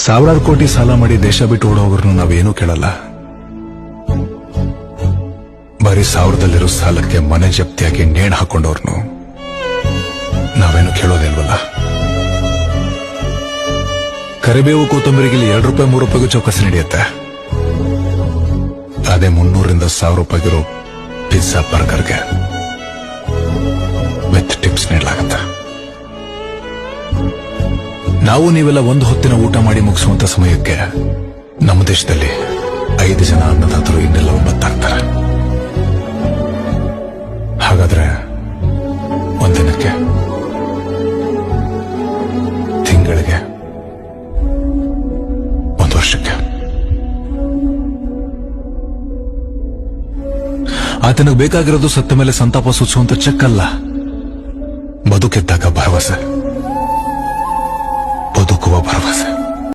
ಸಾವಿರಾರು ಕೋಟಿ ಸಾಲ ಮಾಡಿ ದೇಶ ಬಿಟ್ಟು ಓಡೋಗ್ರನ್ನು ನಾವೇನೂ ಕೇಳಲ್ಲ. ಬರೀ ಸಾವಿರದಲ್ಲಿರೋ ಸಾಲಕ್ಕೆ ಮನೆ ಜಪ್ತಿಯಾಗಿ ನೇಣು ಹಾಕೊಂಡವ್ರನ್ನು ನಾವೇನು ಕೇಳೋದಿಲ್ವಲ್ಲ. ಕರಿಬೇವು ಕೊತ್ತಂಬರಿಗೆ 2 ರೂಪಾಯಿ 3 ರೂಪಾಯಿಗೂ ಚೌಕಸಿ ನಡೆಯುತ್ತೆ. ಅದೇ 300ರಿಂದ 1000 ರೂಪಾಯಿಗಿರೋ ಪಿಜ್ಜಾ ಬರ್ಗರ್ಗೆ ವಿತ್ ಟಿಪ್ಸ್ ನೀಡಲಾಗುತ್ತೆ. ನಾವು ನೀವೆಲ್ಲ ಒಂದು ಹೊತ್ತಿನ ಊಟ ಮಾಡಿ ಮುಗಿಸುವಂತ ಸಮಯಕ್ಕೆ ನಮ್ಮ ದೇಶದಲ್ಲಿ 5 ಜನ ಅನ್ನದಾತರು ಇನ್ನೆಲ್ಲ ಒಂಬತ್ತಾಗ್ತಾರೆ. ಹಾಗಾದ್ರೆ ಒಂದಿನಕ್ಕೆ, ತಿಂಗಳಿಗೆ, ಒಂದು ವರ್ಷಕ್ಕೆ ಆತನಿಗೆ ಬೇಕಾಗಿರೋದು ಸತ್ತ ಮೇಲೆ ಸಂತಾಪ ಸೂಚಿಸುವಂತ ಚೆಕ್ ಅಲ್ಲ, ಬದುಕಿದ್ದಾಗ ಭರವಸೆ, ಬದುಕುವ ಭರವಸೆ.